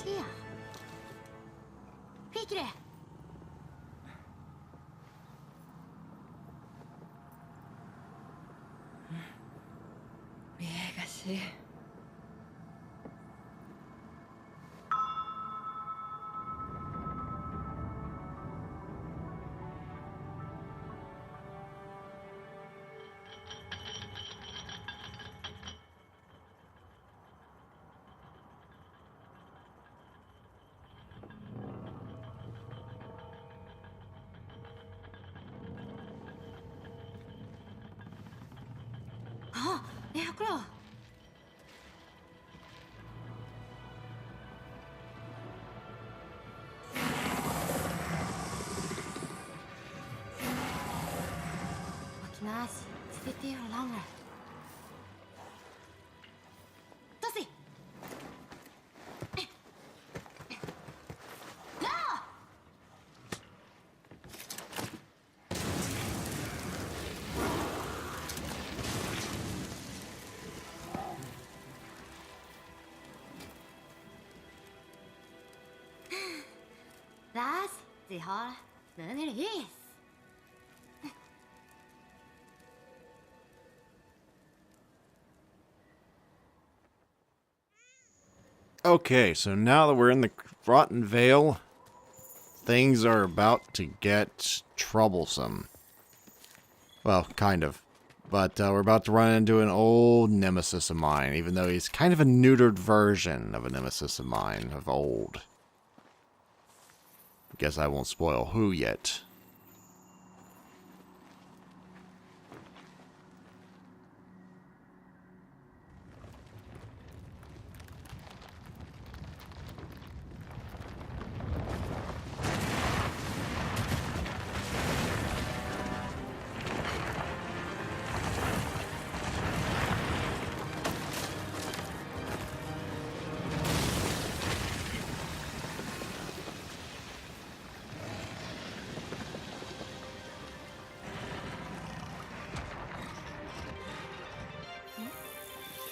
Yeah. Pikire. Miasma. Oh, yeah, girl. Nice. Sit there longer. Dusty! No! Das, sie har nulberries. Okay, so now that we're in the Rotton Vale, things are about to get troublesome. Well, kind of. But we're about to run into an old nemesis of mine, even though he's kind of a neutered version of a nemesis of mine, of old. Guess I won't spoil who yet.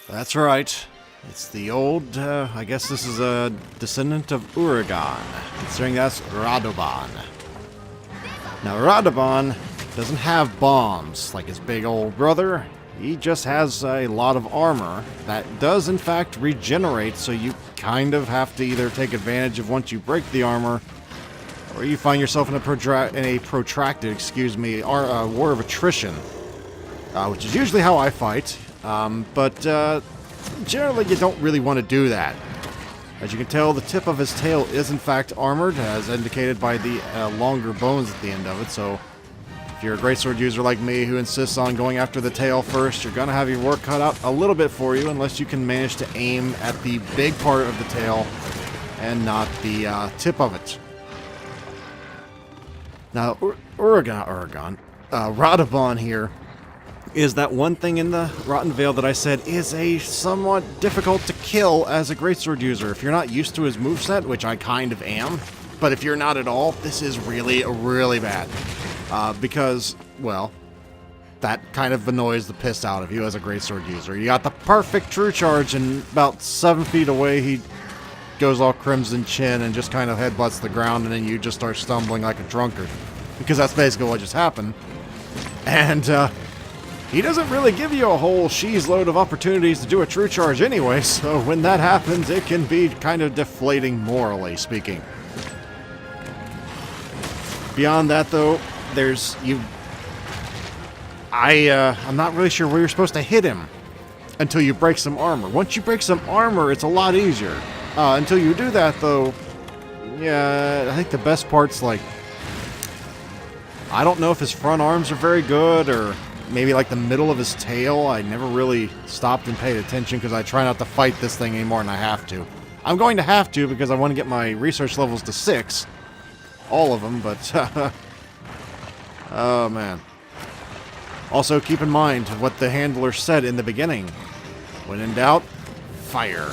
That's right. It's the old, I guess this is a descendant of Uragan, considering that's Radoban. Now, Radoban doesn't have bombs like his big old brother. He just has a lot of armor that does, in fact, regenerate, so you kind of have to either take advantage of once you break the armor, or you find yourself in a protracted, war of attrition, which is usually how I fight. But generally you don't really want to do that. As you can tell, the tip of his tail is in fact armored, as indicated by the longer bones at the end of it, so if you're a greatsword user like me who insists on going after the tail first, you're going to have your work cut out a little bit for you unless you can manage to aim at the big part of the tail and not the tip of it. Now, Radoban here is that one thing in the Rotton Vale that I said is a somewhat difficult to kill as a greatsword user. If you're not used to his moveset, which I kind of am, but if you're not at all, this is really, really bad. Because, well, that kind of annoys the piss out of you as a greatsword user. You got the perfect true charge, and about 7 feet away he goes all crimson chin and just kind of headbutts the ground, and then you just start stumbling like a drunkard. Because that's basically what just happened. And, he doesn't really give you a whole she's load of opportunities to do a true charge anyway, so when that happens, it can be kind of deflating, morally speaking. Beyond that, though, I'm not really sure where you're supposed to hit him until you break some armor. Once you break some armor, it's a lot easier. Until you do that, though, yeah, I think the best part's like, I don't know if his front arms are very good, or maybe like the middle of his tail. I never really stopped and paid attention because I try not to fight this thing anymore and I have to. I'm going to have to because I want to get my research levels to 6. All of them, but oh man. Also keep in mind what the handler said in the beginning. When in doubt, fire.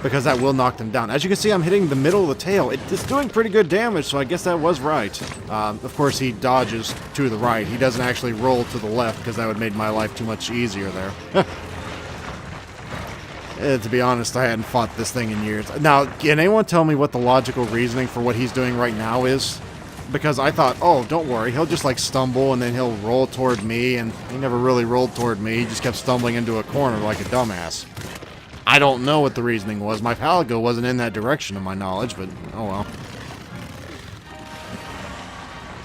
Because that will knock them down. As you can see, I'm hitting the middle of the tail. It's doing pretty good damage, so I guess that was right. Of course, he dodges to the right. He doesn't actually roll to the left, because that would make my life too much easier there. To be honest, I hadn't fought this thing in years. Now, can anyone tell me what the logical reasoning for what he's doing right now is? Because I thought, oh, don't worry, he'll just like stumble and then he'll roll toward me, and he never really rolled toward me, he just kept stumbling into a corner like a dumbass. I don't know what the reasoning was. My palico wasn't in that direction to my knowledge, but oh well.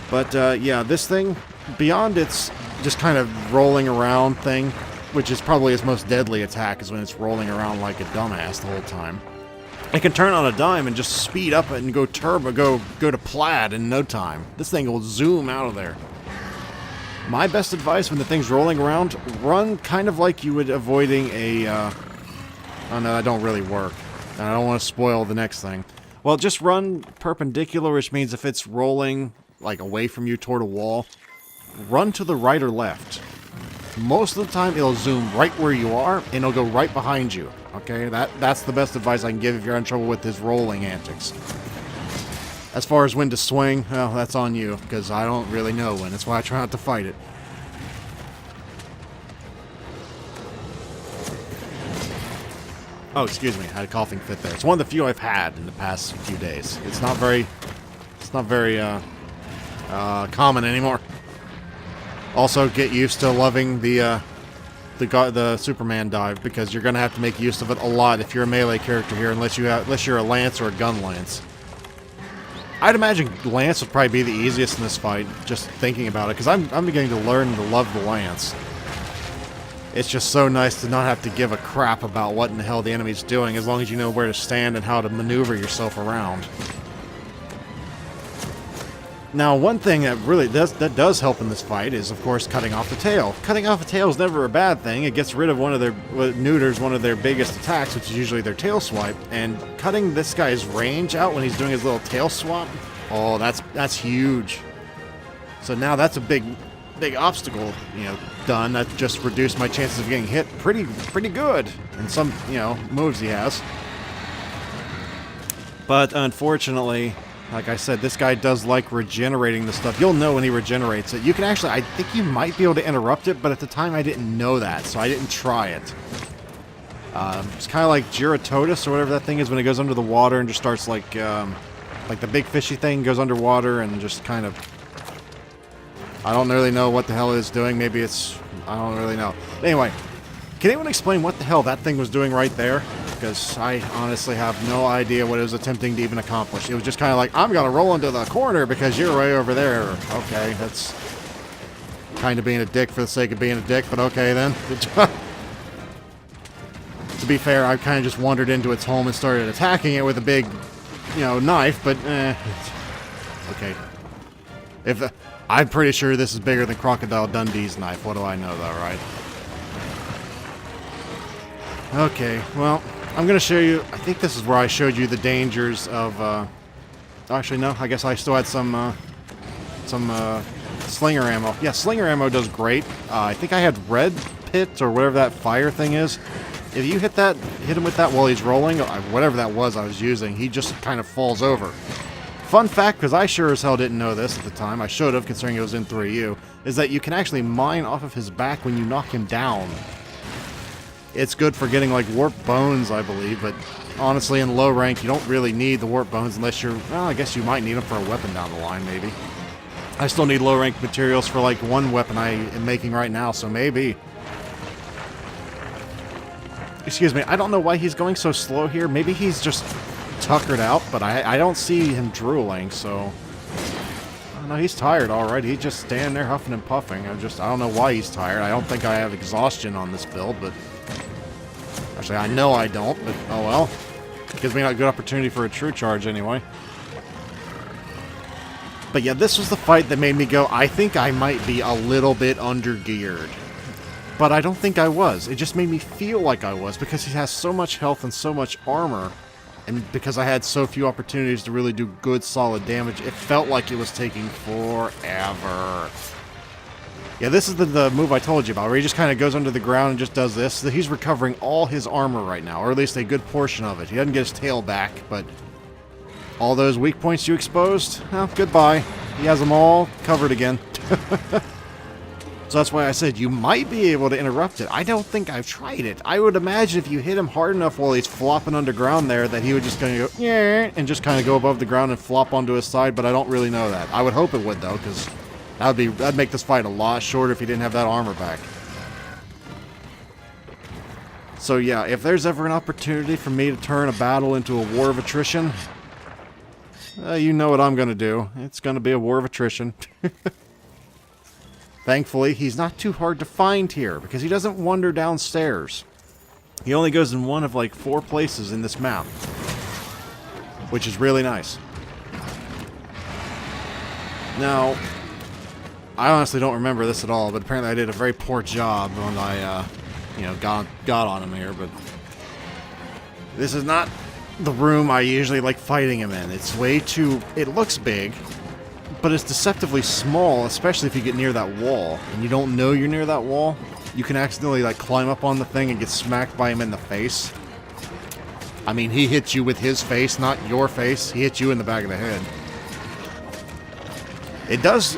But yeah, this thing, beyond its just kind of rolling around thing, which is probably its most deadly attack, is when it's rolling around like a dumbass the whole time. It can turn on a dime and just speed up and go turbo, go to plaid in no time. This thing will zoom out of there. My best advice when the thing's rolling around, run kind of like you would avoiding a, oh no, that don't really work. And I don't want to spoil the next thing. Well, just run perpendicular, which means if it's rolling, like, away from you toward a wall, run to the right or left. Most of the time, it'll zoom right where you are, and it'll go right behind you. Okay, that's the best advice I can give if you're in trouble with his rolling antics. As far as when to swing, well, that's on you, because I don't really know when. That's why I try not to fight it. Oh, excuse me, I had a coughing fit there. It's one of the few I've had in the past few days. It's not very common anymore. Also, get used to loving the Superman dive, because you're gonna have to make use of it a lot if you're a melee character here, unless you're a lance or a gun lance. I'd imagine lance would probably be the easiest in this fight, just thinking about it, because I'm beginning to learn to love the lance. It's just so nice to not have to give a crap about what in the hell the enemy's doing, as long as you know where to stand and how to maneuver yourself around. Now, one thing that really does help in this fight is, of course, cutting off the tail. Cutting off the tail is never a bad thing. It gets rid of neuters one of their biggest attacks, which is usually their tail swipe. And cutting this guy's range out when he's doing his little tail swap, oh, that's huge. So now that's a big obstacle, done. That just reduced my chances of getting hit pretty good in some, moves he has. But unfortunately, like I said, this guy does like regenerating the stuff. You'll know when he regenerates it. You can actually, I think you might be able to interrupt it, but at the time I didn't know that, so I didn't try it. It's kind of like Giratotus, or whatever that thing is, when it goes under the water and just starts like the big fishy thing goes underwater and just kind of, I don't really know what the hell it's doing. Maybe it's, I don't really know. Anyway, can anyone explain what the hell that thing was doing right there? Because I honestly have no idea what it was attempting to even accomplish. It was just kind of like, I'm going to roll into the corner because you're way over there. Okay, that's kind of being a dick for the sake of being a dick, but okay then. To be fair, I kind of just wandered into its home and started attacking it with a big, knife, but okay. I'm pretty sure this is bigger than Crocodile Dundee's knife. What do I know, though, right? Okay, well, I'm going to show you, I think this is where I showed you the dangers of, actually, no, I guess I still had some slinger ammo. Yeah, slinger ammo does great. I think I had red pit, or whatever that fire thing is. If you hit him with that while he's rolling, whatever that was I was using, he just kind of falls over. Fun fact, because I sure as hell didn't know this at the time, I should have, considering it was in 3U, is that you can actually mine off of his back when you knock him down. It's good for getting, like, warp bones, I believe, but honestly, in low rank, you don't really need the warp bones unless you're, well, I guess you might need them for a weapon down the line, maybe. I still need low rank materials for, like, one weapon I am making right now, so maybe. Excuse me, I don't know why he's going so slow here. Maybe he's just tuckered out, but I don't see him drooling, so... No, he's tired already. He's just standing there huffing and puffing. I don't know why he's tired. I don't think I have exhaustion on this build, but... Actually, I know I don't, but oh well. Gives me a good opportunity for a true charge anyway. But yeah, this was the fight that made me go, I think I might be a little bit under-geared. But I don't think I was. It just made me feel like I was, because he has so much health and so much armor. And because I had so few opportunities to really do good, solid damage, it felt like it was taking forever. Yeah, this is the move I told you about, where he just kind of goes under the ground and just does this. He's recovering all his armor right now, or at least a good portion of it. He doesn't get his tail back, but all those weak points you exposed, well, goodbye. He has them all covered again. So that's why I said you might be able to interrupt it. I don't think I've tried it. I would imagine if you hit him hard enough while he's flopping underground there that he would just kind of go, yeah, and just kind of go above the ground and flop onto his side, but I don't really know that. I would hope it would, though, because that'd make this fight a lot shorter if he didn't have that armor back. So yeah, if there's ever an opportunity for me to turn a battle into a war of attrition, you know what I'm going to do. It's going to be a war of attrition. Thankfully, he's not too hard to find here, because he doesn't wander downstairs. He only goes in one of like 4 places in this map, which is really nice. Now, I honestly don't remember this at all, but apparently I did a very poor job when I, got on him here, but this is not the room I usually like fighting him in. It's way too... It looks big, but it's deceptively small, especially if you get near that wall, and you don't know you're near that wall. You can accidentally, like, climb up on the thing and get smacked by him in the face. I mean, he hits you with his face, not your face. He hits you in the back of the head. It does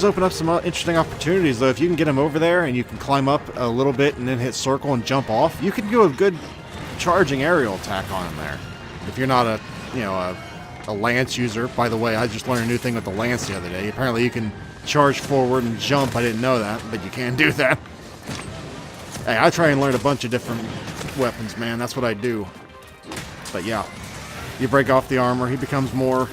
open up some interesting opportunities, though. If you can get him over there and you can climb up a little bit and then hit circle and jump off, you can do a good charging aerial attack on him there. If you're not a lance user. By the way, I just learned a new thing with the lance the other day. Apparently you can charge forward and jump. I didn't know that, but you can do that. Hey, I try and learn a bunch of different weapons, man. That's what I do. But yeah, you break off the armor, he becomes more,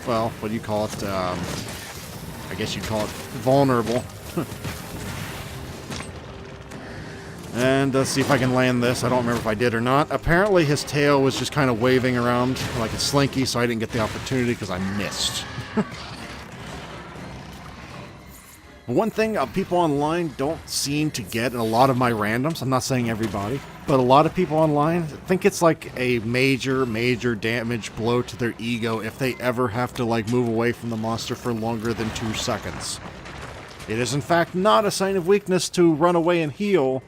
well, what do you call it? I guess you'd call it vulnerable. And let's see if I can land this. I don't remember if I did or not. Apparently his tail was just kind of waving around like a slinky, so I didn't get the opportunity because I missed. One thing people online don't seem to get in a lot of my randoms, I'm not saying everybody, but a lot of people online think it's like a major damage blow to their ego if they ever have to like move away from the monster for longer than 2 seconds. It is in fact not a sign of weakness to run away and heal.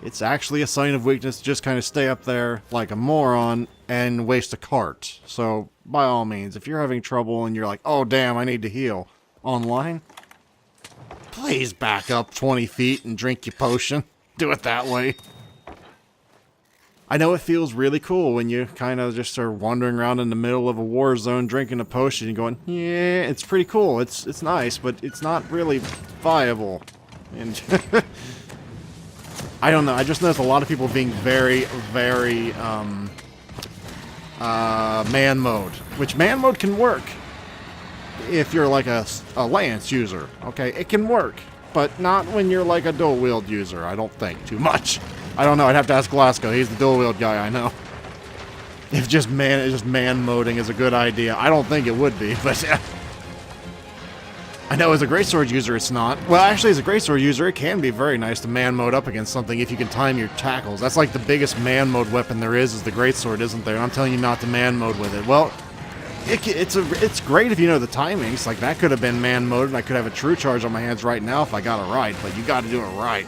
It's actually a sign of weakness to just kind of stay up there like a moron and waste a cart. So, by all means, if you're having trouble and you're like, oh damn, I need to heal, online, please back up 20 feet and drink your potion. Do it that way. I know it feels really cool when you kind of just are wandering around in the middle of a war zone drinking a potion and going, yeah, it's pretty cool, it's nice, but it's not really viable. And I don't know, I just noticed a lot of people being very man mode, which man mode can work if you're like a lance user. Okay, it can work, but not when you're like a dual wield user. I don't think too much. I don't know, I'd have to ask Glasgow. He's the dual wield guy, I know. If just man moding is a good idea, I don't think it would be, but I know as a greatsword user it's not. Well, actually as a greatsword user it can be very nice to man mode up against something if you can time your tackles. That's like the biggest man mode weapon there is the greatsword, isn't there? I'm telling you not to man mode with it. Well, it's great if you know the timings. Like that could have been man mode and I could have a true charge on my hands right now if I got it right, but you got to do it right.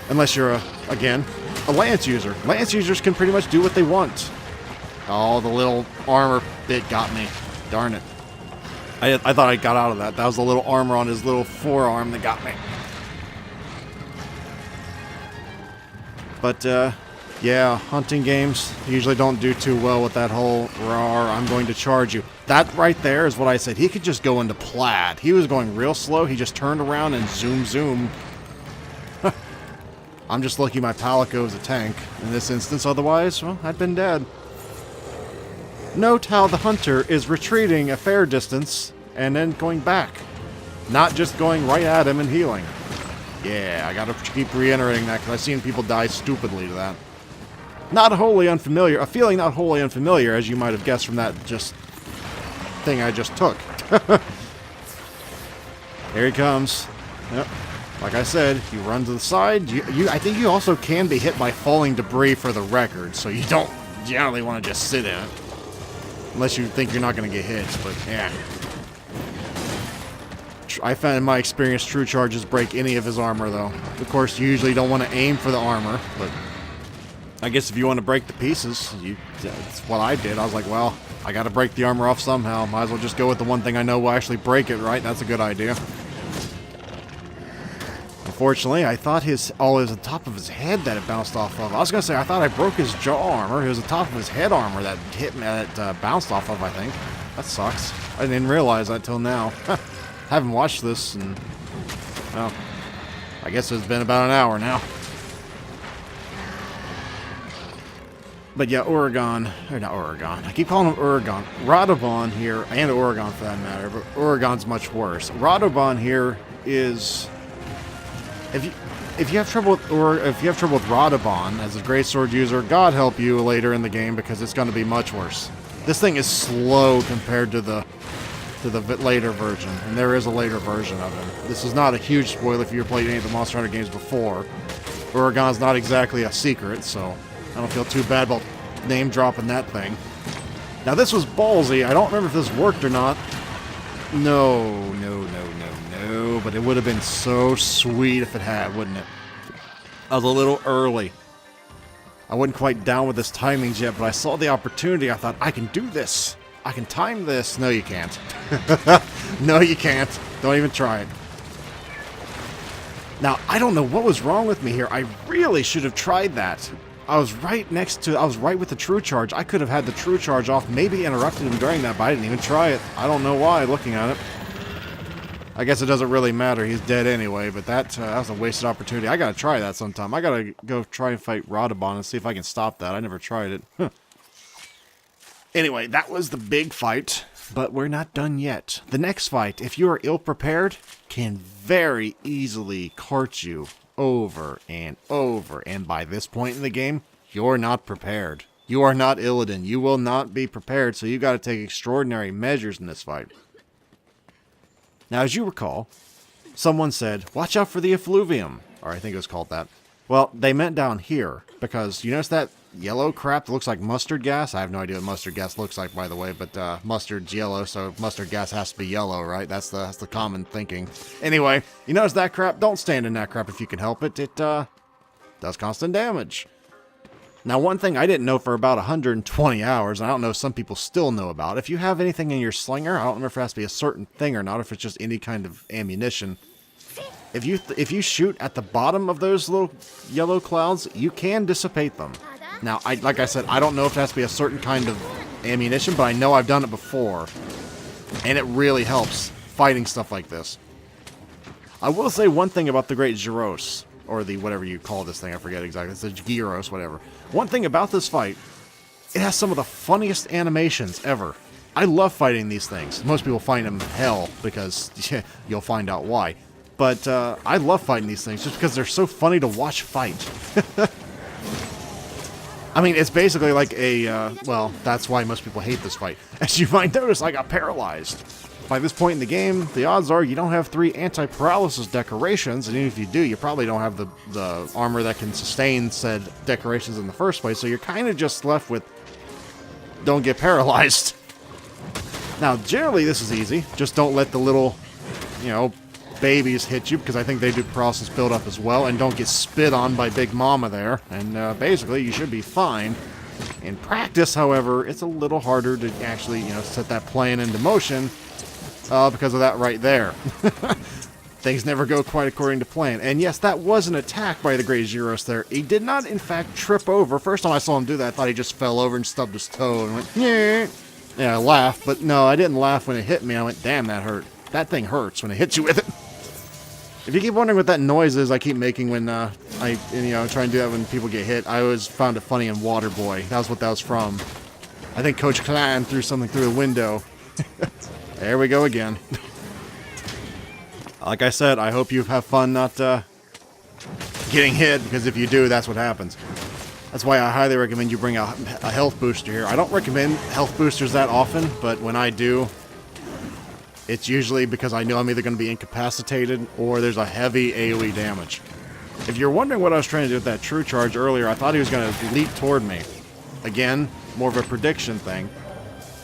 Unless you're again a lance user. Lance users can pretty much do what they want. Oh, the little armor bit got me. Darn it. I thought I got out of that. That was the little armor on his little forearm that got me. But, yeah, hunting games usually don't do too well with that whole, rawr, I'm going to charge you. That right there is what I said. He could just go into plaid. He was going real slow. He just turned around and zoom. I'm just lucky my Palico is a tank in this instance. Otherwise, well, I'd been dead. Note how the hunter is retreating a fair distance and then going back. Not just going right at him and healing. Yeah, I gotta keep reiterating that because I've seen people die stupidly to that. Not wholly unfamiliar. A feeling not wholly unfamiliar, as you might have guessed from that just thing I just took. Here he comes. Yep. Like I said, you run to the side. I think you also can be hit by falling debris for the record, so you don't generally want to just sit in it. Unless you think you're not going to get hit, but yeah. I found in my experience true charges break any of his armor, though. Of course, you usually don't want to aim for the armor, but I guess if you want to break the pieces, that's what I did. I was like, well, I got to break the armor off somehow. Might as well just go with the one thing I know will actually break it, right? That's a good idea. unfortunately. I thought it was the top of his head that it bounced off of. I was going to say, I thought I broke his jaw armor. It was the top of his head armor that hit me, that bounced off of, I think. That sucks. I didn't realize that till now. Haven't watched this, and, well, I guess it's been about an hour now. But yeah, Oregon, or not Oregon, I keep calling him Oregon. Radobon here, and Oregon for that matter, but Oregon's much worse. Radobon here is, if you have trouble with Radobon as a great sword user, God help you later in the game, because it's going to be much worse. This thing is slow compared to the later version, and there is a later version of him. This is not a huge spoiler if you've played any of the Monster Hunter games before. Oregon's not exactly a secret, so I don't feel too bad about name dropping that thing. Now this was ballsy. I don't remember if this worked or not. No, but it would have been so sweet if it had, wouldn't it? I was a little early. I wasn't quite down with this timings yet, but I saw the opportunity. I thought, I can do this. I can time this. No, you can't. No, you can't. Don't even try it. Now, I don't know what was wrong with me here. I really should have tried that. I was right with the true charge. I could have had the true charge off, maybe interrupted him during that, but I didn't even try it. I don't know why, looking at it. I guess it doesn't really matter. He's dead anyway, but that was a wasted opportunity. I gotta try that sometime. I gotta go try and fight Radobon and see if I can stop that. I never tried it. Huh. Anyway, that was the big fight, but we're not done yet. The next fight, if you are ill-prepared, can very easily cart you over and over, and by this point in the game, you're not prepared. You are not Illidan. You will not be prepared, so you got to take extraordinary measures in this fight. Now, as you recall, someone said, watch out for the effluvium, or I think it was called that. Well, they meant down here, because you notice that yellow crap that looks like mustard gas? I have no idea what mustard gas looks like, by the way, but mustard's yellow, so mustard gas has to be yellow, right? That's the common thinking. Anyway, you notice that crap? Don't stand in that crap if you can help it. It does constant damage. Now, one thing I didn't know for about 120 hours, and I don't know if some people still know about, if you have anything in your slinger, I don't remember if it has to be a certain thing or not, if it's just any kind of ammunition. If you shoot at the bottom of those little yellow clouds, you can dissipate them. Now, like I said, I don't know if it has to be a certain kind of ammunition, but I know I've done it before, and it really helps fighting stuff like this. I will say one thing about the Great Gyros, or the whatever you call this thing, I forget exactly, it's the Gyros, whatever. One thing about this fight, it has some of the funniest animations ever. I love fighting these things. Most people find them hell, because you'll find out why. But I love fighting these things just because they're so funny to watch fight. I mean, it's basically like a, well, that's why most people hate this fight. As you might notice, I got paralyzed. By this point in the game, the odds are you don't have 3 anti-paralysis decorations, and even if you do, you probably don't have the armor that can sustain said decorations in the first place, so you're kind of just left with don't get paralyzed. Now, generally this is easy. Just don't let the little, babies hit you, because I think they do paralysis build-up as well, and don't get spit on by Big Mama there, and basically you should be fine. In practice, however, it's a little harder to actually, set that plan into motion, because of that right there. Things never go quite according to plan. And yes, that was an attack by the Great Gyros there. He did not, in fact, trip over. First time I saw him do that, I thought he just fell over and stubbed his toe and went, yeah. Yeah, I laughed, but no, I didn't laugh when it hit me. I went, damn, that hurt. That thing hurts when it hits you with it. If you keep wondering what that noise is I keep making when I try and do that when people get hit, I always found it funny in Waterboy. That was what that was from. I think Coach Klein threw something through the window. There we go again. Like I said, I hope you have fun not getting hit, because if you do, that's what happens. That's why I highly recommend you bring a health booster here. I don't recommend health boosters that often, but when I do, it's usually because I know I'm either going to be incapacitated or there's a heavy AoE damage. If you're wondering what I was trying to do with that true charge earlier, I thought he was going to leap toward me. Again, more of a prediction thing.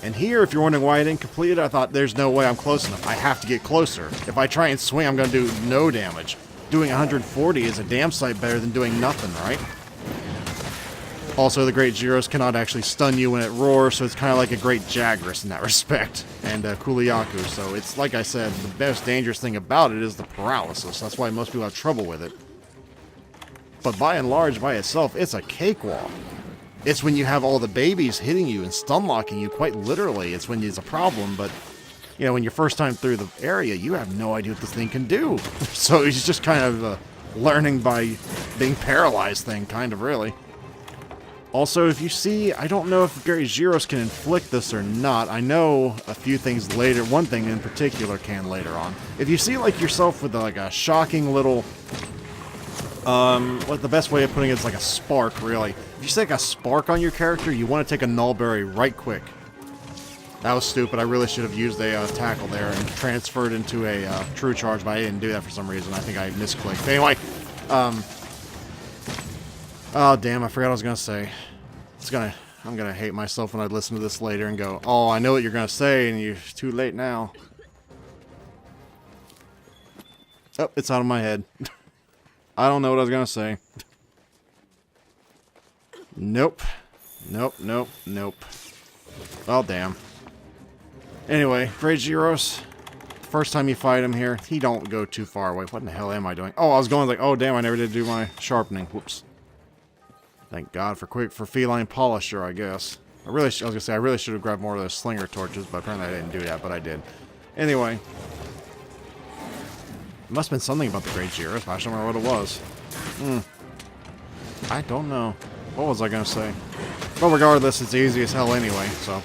And here, if you're wondering why I didn't complete it, I thought there's no way I'm close enough. I have to get closer. If I try and swing, I'm going to do no damage. Doing 140 is a damn sight better than doing nothing, right? Also, the Great Gyros cannot actually stun you when it roars, so it's kind of like a Great Jagras in that respect. And Kuliaku, so it's, like I said, the best dangerous thing about it is the paralysis. That's why most people have trouble with it. But by and large, by itself, it's a cakewalk. It's when you have all the babies hitting you and stun locking you, quite literally. It's when it's a problem, but, you know, when you're first time through the area, you have no idea what this thing can do. So it's just kind of learning by being paralyzed thing, kind of, really. Also, if you see, I don't know if Great Gyros can inflict this or not. I know a few things later, one thing in particular can later on. If you see, like, yourself with, like, a shocking little, what the best way of putting it is like a spark, really. If you see, like, a spark on your character, you want to take a nulberry right quick. That was stupid. I really should have used a tackle there and transferred into a true charge, but I didn't do that for some reason. I think I misclicked. But anyway, oh, damn, I forgot what I was going to say. I'm going to hate myself when I listen to this later and go, oh, I know what you're going to say, and you're too late now. Oh, it's out of my head. I don't know what I was going to say. Nope. Nope, nope, nope. Well, damn. Anyway, Great Gyros. First time you fight him here, he don't go too far away. What in the hell am I doing? Oh, I was going like, oh, damn, I never did do my sharpening. Whoops. Thank God for feline polisher, I guess. I was gonna say I really should have grabbed more of those slinger torches, but apparently I didn't do that, but I did. Anyway, it must have been something about the Great Gyros, but I don't remember what it was. I don't know. What was I gonna say? Well, regardless, it's easy as hell anyway. So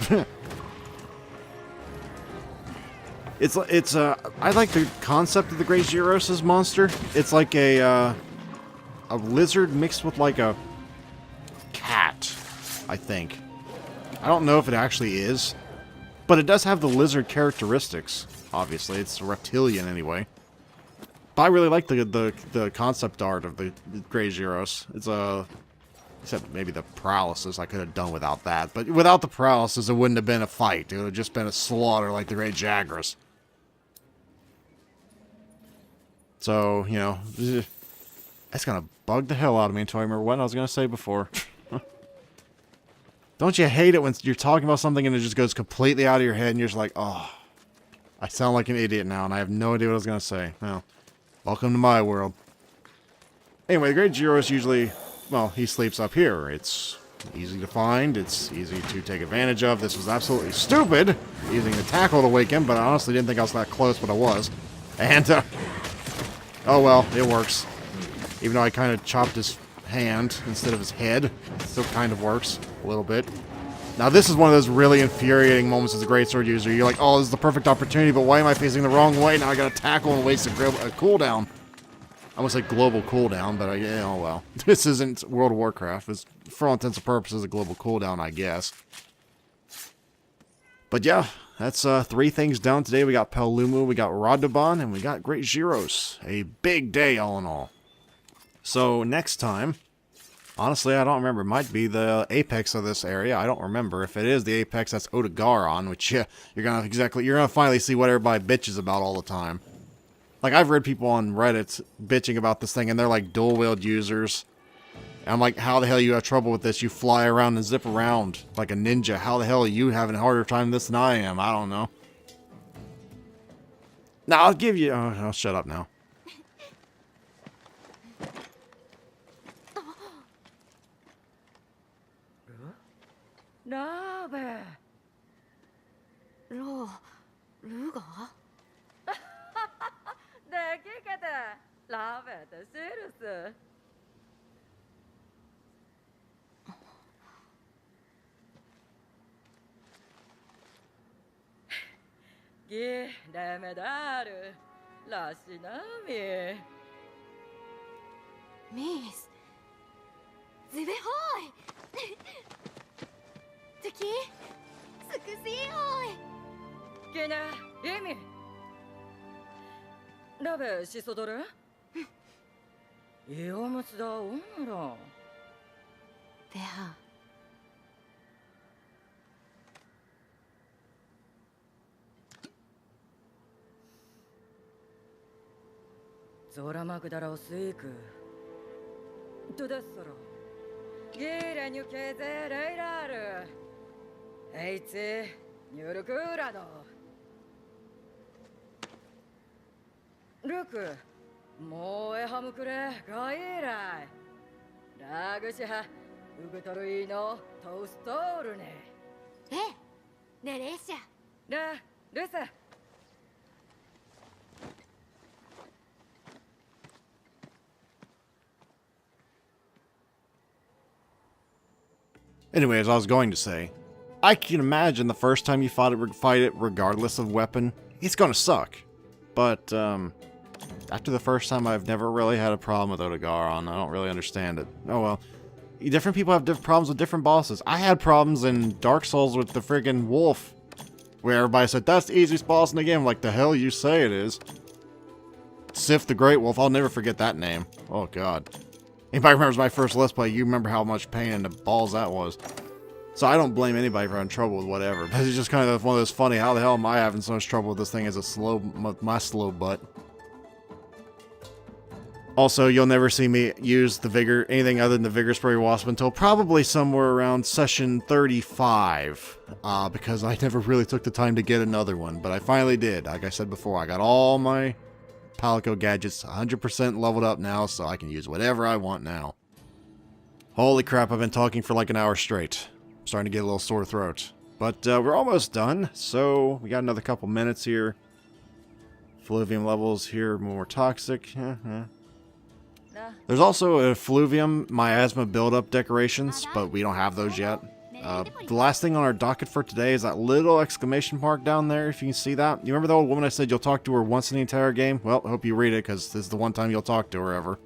I like the concept of the Great Gyros as monster. It's like a lizard mixed with like a cat, I think. I don't know if it actually is, but it does have the lizard characteristics. Obviously, it's a reptilian anyway. But I really like the concept art of the Great Gyros. It's except maybe the paralysis I could have done without that. But without the paralysis, it wouldn't have been a fight. It would have just been a slaughter like the Great Jagras. So, you know, that's gonna bug the hell out of me until I remember what I was gonna say before. Don't you hate it when you're talking about something and it just goes completely out of your head and you're just like, oh, I sound like an idiot now and I have no idea what I was gonna say. Well, welcome to my world. Anyway, the Great Gyros usually, well, he sleeps up here. It's easy to find. It's easy to take advantage of. This was absolutely stupid, using the tackle to wake him, but I honestly didn't think I was that close, but I was. And, oh well, it works. Even though I kind of chopped his hand instead of his head, it still kind of works a little bit. Now, this is one of those really infuriating moments as a greatsword user. You're like, oh, this is the perfect opportunity, but why am I facing the wrong way? Now I gotta tackle and waste a cooldown. I almost like global cooldown, but yeah, oh well. This isn't World of Warcraft. It's, for all intents and purposes, a global cooldown, I guess. But yeah, that's 3 things down today. We got Pellumu, we got Radobon, and we got Great Gyros. A big day, all in all. So, next time, honestly, I don't remember. It might be the apex of this area. I don't remember. If it is the apex, that's Odegaron, which, yeah, you're gonna finally see what everybody bitches about all the time. Like, I've read people on Reddit bitching about this thing, and they're like dual-wield users. And I'm like, how the hell you have trouble with this? You fly around and zip around like a ninja. How the hell are you having a harder time this than I am? I don't know. Now, I'll give you... Oh, I'll shut up now. Rabe. Luga? できけてラベとシルスギレメダルラシナミ Miss. Zibe hoy. Taki. Sukusi hoy. ギネリミラベシソドルイオムツダオナラ Beha. ゾラマグダラオスイークドゥデッソロ Gire nyukeze reiraru. Eitsi nyurukurado. Ruku, moe hamukure gairai. Ragushiha, ugutorui no toastoru ne. ええねえレーシャ Da, rusa. Anyway, as I was going to say, I can imagine the first time you fight it regardless of weapon, it's gonna suck. But, after the first time, I've never really had a problem with Otogaron. I don't really understand it. Oh well. Different people have different problems with different bosses. I had problems in Dark Souls with the friggin' wolf, where everybody said, that's the easiest boss in the game. Like, the hell you say it is. Sif the Great Wolf, I'll never forget that name. Oh god. Anybody remembers my first Let's Play, you remember how much pain in the balls that was. So I don't blame anybody for having trouble with whatever, but it's just kind of one of those funny, how the hell am I having so much trouble with this thing as my slow butt. Also, you'll never see me use the Vigor, anything other than the Vigor Spray Wasp until probably somewhere around session 35, because I never really took the time to get another one, but I finally did. Like I said before, I got all my Palico gadgets 100% leveled up now, so I can use whatever I want now. Holy crap, I've been talking for like an hour straight. I'm starting to get a little sore throat. But we're almost done, so we got another couple minutes here. Effluvium levels here more toxic. There's also effluvium miasma build-up decorations, but we don't have those yet. The last thing on our docket for today is that little exclamation mark down there, if you can see that. You remember the old woman I said you'll talk to her once in the entire game? Well, I hope you read it, because this is the one time you'll talk to her ever.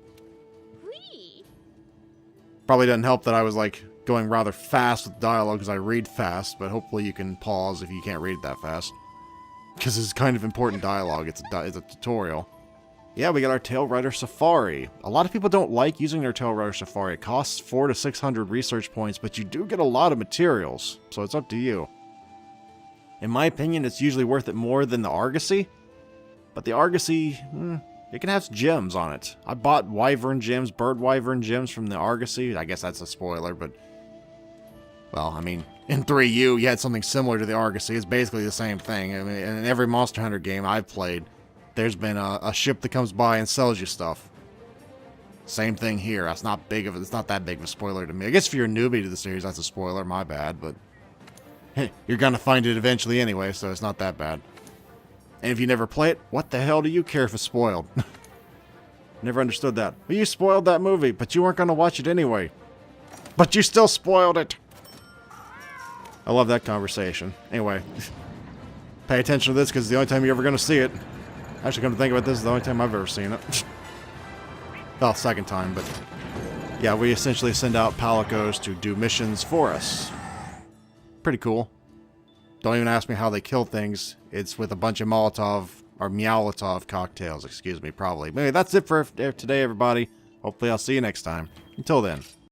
Probably doesn't help that I was, like, going rather fast with dialogue, because I read fast, but hopefully you can pause if you can't read it that fast. Because it's kind of important dialogue, it's a tutorial. Yeah, we got our Tail Rider Safari. A lot of people don't like using their Tail Rider Safari. It costs 400 to 600 research points, but you do get a lot of materials, so it's up to you. In my opinion, it's usually worth it more than the Argosy, but the Argosy, it can have gems on it. I bought Wyvern gems, Bird Wyvern gems from the Argosy. I guess that's a spoiler, but... well, I mean, in 3U, you had something similar to the Argosy. It's basically the same thing. I mean, in every Monster Hunter game I've played, there's been a ship that comes by and sells you stuff. Same thing here. It's not that big of a spoiler to me. I guess if you're a newbie to the series, that's a spoiler. My bad, but hey, you're gonna find it eventually anyway, so it's not that bad. And if you never play it, what the hell do you care if it's spoiled? Never understood that. Well, you spoiled that movie, but you weren't gonna watch it anyway. But you still spoiled it. I love that conversation. Anyway, pay attention to this because it's the only time you're ever gonna see it. Actually, come to think about this, is the only time I've ever seen it. Well, second time, but... yeah, we essentially send out Palicos to do missions for us. Pretty cool. Don't even ask me how they kill things. It's with a bunch of Molotov, or Meowlotov cocktails, excuse me, probably. But anyway, that's it for today, everybody. Hopefully I'll see you next time. Until then.